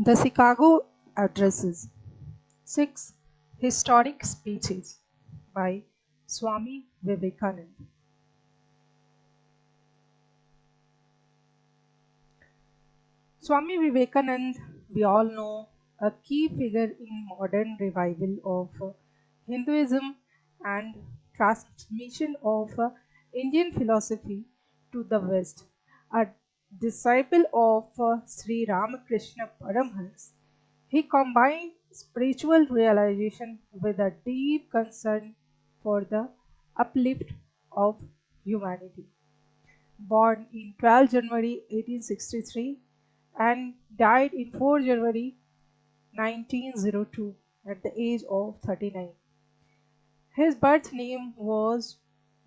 The Chicago Addresses. 6. Historic Speeches by Swami Vivekananda. Swami Vivekananda, we all know, a key figure in modern revival of Hinduism and transmission of Indian philosophy to the West. A disciple of Sri Ramakrishna Paramhans, he combined spiritual realization with a deep concern for the uplift of humanity. Born in 12 January 1863 and died in 4 January 1902 at the age of 39. His birth name was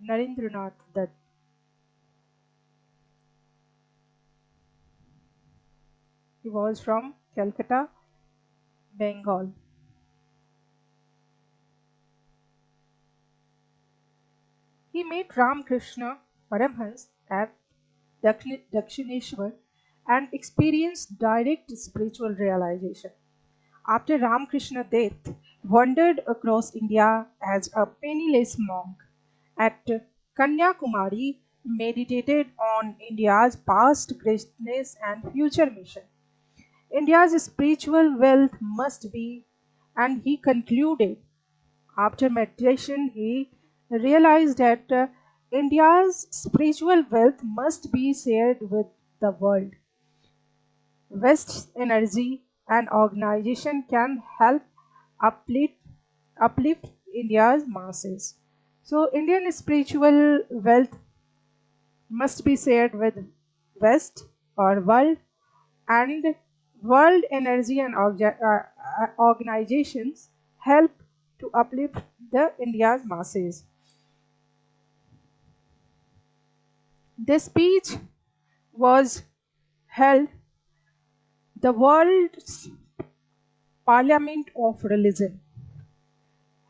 Narendranath Dutt. He was from Calcutta, Bengal. He met Ramakrishna Paramhans at Dakshineshwar and experienced direct spiritual realization. After Ramakrishna's death, wandered across India as a penniless monk. At Kanyakumari, meditated on India's past greatness and future mission. India's spiritual wealth must be, and he concluded, after meditation, he realized that India's spiritual wealth must be shared with the world. West's energy and organization can help uplift, uplift India's masses. So, Indian spiritual wealth must be shared with West or world, and world energy and organizations help to uplift the India's masses. This speech was held the world's Parliament of Religion,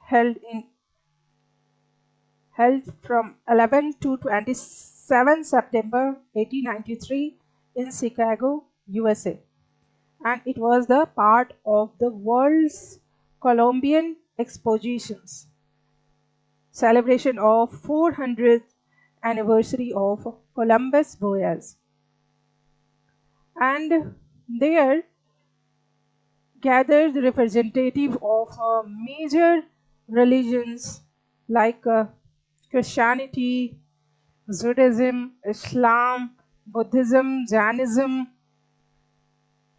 held in held from 11 to 27 September 1893 in Chicago, USA, and it was the part of the world's Columbian Expositions celebration of 400th anniversary of Columbus voyage. And there gathered representative of major religions like Christianity, Judaism, Islam, Buddhism, Jainism,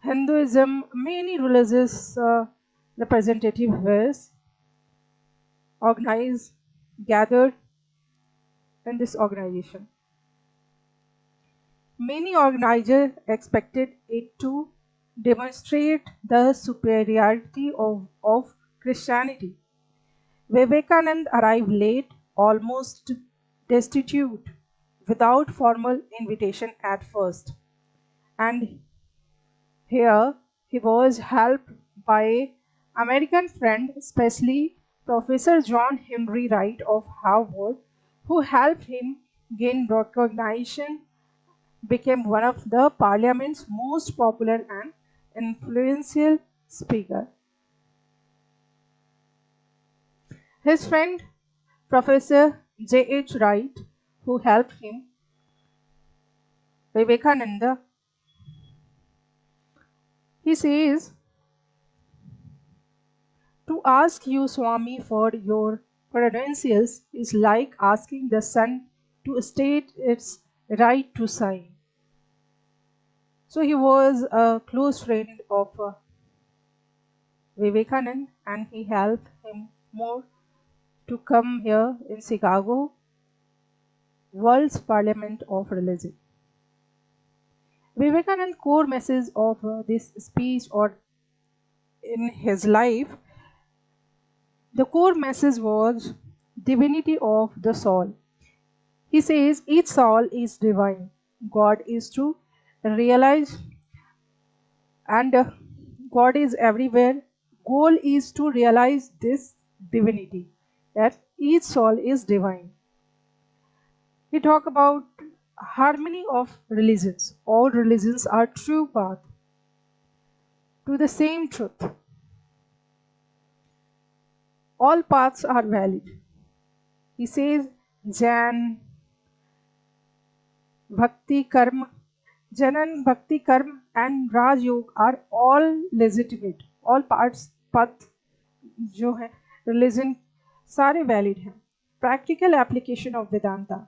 Hinduism. Many religious representatives were organized, gathered in this organization. Many organizers expected it to demonstrate the superiority of Christianity. Vivekananda arrived late, almost destitute, without formal invitation at first, and here he was helped by American friend, especially Professor John Henry Wright of Harvard, who helped him gain recognition, became one of the parliament's most popular and influential speaker. His friend Professor J. H. Wright, who helped him, Vivekananda, he says, to ask you, Swami, for your credentials is like asking the sun to state its right to shine. So he was a close friend of Vivekananda, and he helped him more to come here in Chicago, World's Parliament of Religion. Vivekananda's core message of this speech or in his life, the core message was divinity of the soul. He says each soul is divine. God is to realize, and God is everywhere. Goal is to realize this divinity, that each soul is divine. We talk about harmony of religions. All religions are true path to the same truth. All paths are valid. He says Jan, Bhakti Karma, Janan, Bhakti Karma, and Raj Yoga are all legitimate. All parts, path जो है religion सारे valid हैं. Practical application of Vedanta.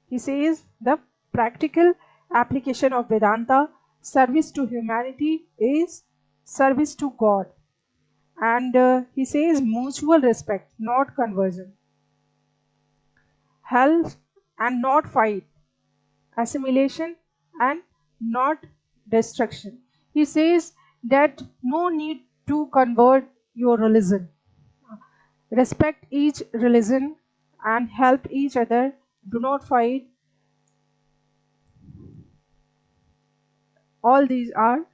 He says the practical application of Vedanta, service to humanity is service to God. And he says mutual respect, not conversion. Help and not fight. Assimilation and not destruction. He says that no need to convert your religion. Respect each religion and help each other. Do not fight. All these are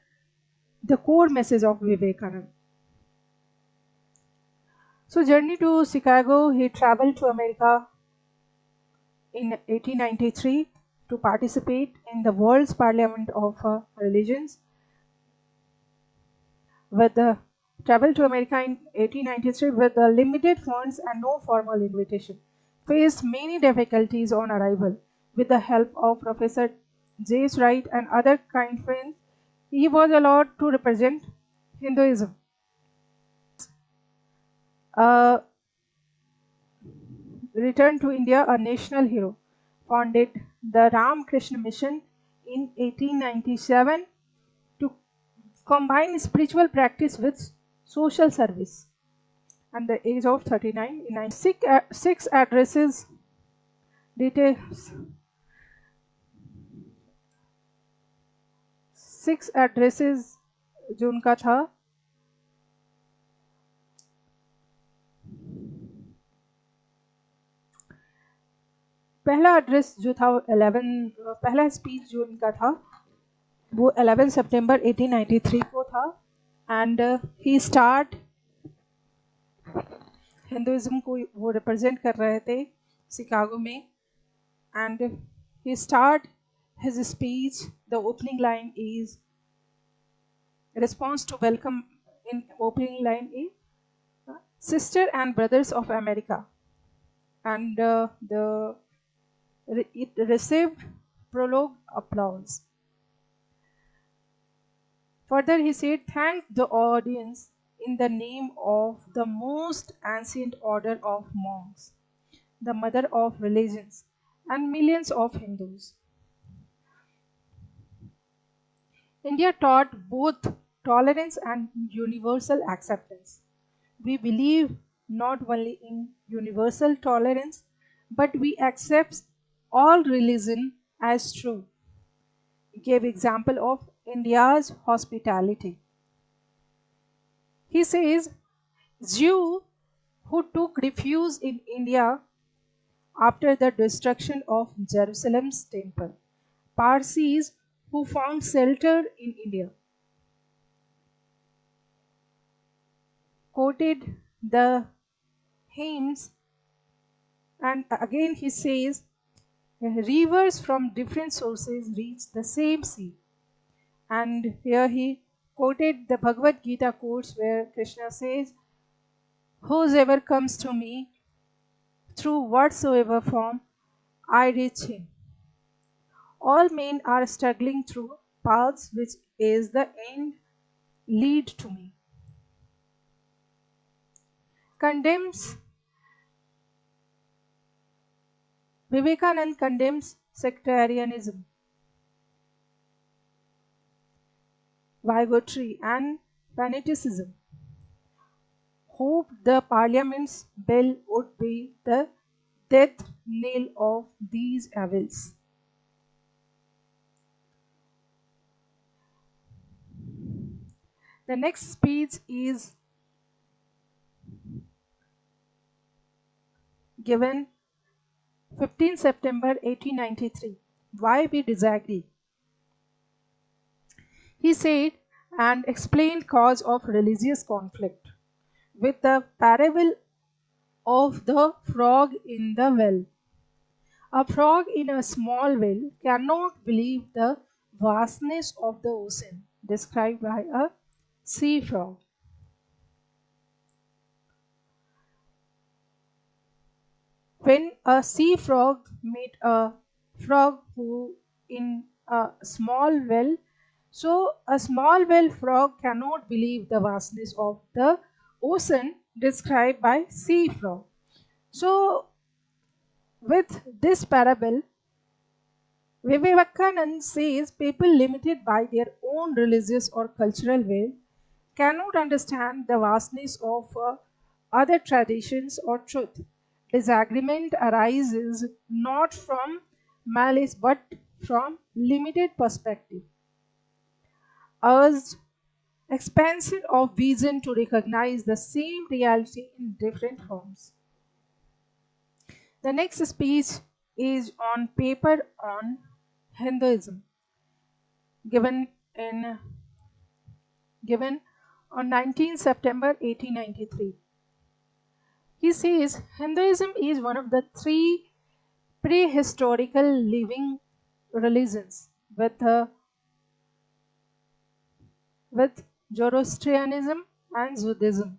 the core message of Vivekananda. So, journey to Chicago, he traveled to America in 1893 to participate in the World's Parliament of Religions. With the travel to America in 1893 with limited funds and no formal invitation. Faced many difficulties on arrival. With the help of Professor J.S. Wright and other kind friends, he was allowed to represent Hinduism. Returned to India a national hero. Founded the Ram Krishna Mission in 1897 to combine spiritual practice with social service. At the age of 39, in 96 addresses details 6 addresses जो उनका था पहला address जो था 11 पहला speech जो उनका था वो 11 सितंबर 1893 को था एंड ही स्टार्ट हिंदुइज्म को वो रिप्रेजेंट कर रहे थे शिकागो में and he start his speech. The opening line is response to welcome. In opening line is sister and brothers of America, and it received prologue applause. Further, he said, "Thank the audience in the name of the most ancient order of monks, the mother of religions, and millions of Hindus." India taught both tolerance and universal acceptance. We believe not only in universal tolerance, but we accept all religion as true. He gave example of India's hospitality. He says, Jew who took refuge in India after the destruction of Jerusalem's temple, Parsis who found shelter in India, quoted the hymns, and again he says, rivers from different sources reach the same sea. And here he quoted the Bhagavad Gita quotes where Krishna says, whosoever comes to me through whatsoever form, I reach him. All men are struggling through paths which is the end lead to me. Vivekananda condemns sectarianism, bigotry and fanaticism. Hoped the parliament's bell would be the death knell of these evils. The next speech is given 15 September 1893. Why we disagree? He said and explained cause of religious conflict with the parable of the frog in the well. A frog in a small well cannot believe the vastness of the ocean described by a Sea frog. When a sea frog met a frog who in a small well, so a small well frog cannot believe the vastness of the ocean described by sea frog. So with this parable, Vivekananda says people limited by their own religious or cultural way cannot understand the vastness of other traditions or truth. Disagreement arises not from malice but from limited perspective, urged expansion of vision to recognize the same reality in different forms. The next speech is on paper on Hinduism, given in given on 19 September 1893. He says Hinduism is one of the three prehistorical living religions with Zoroastrianism and Judaism.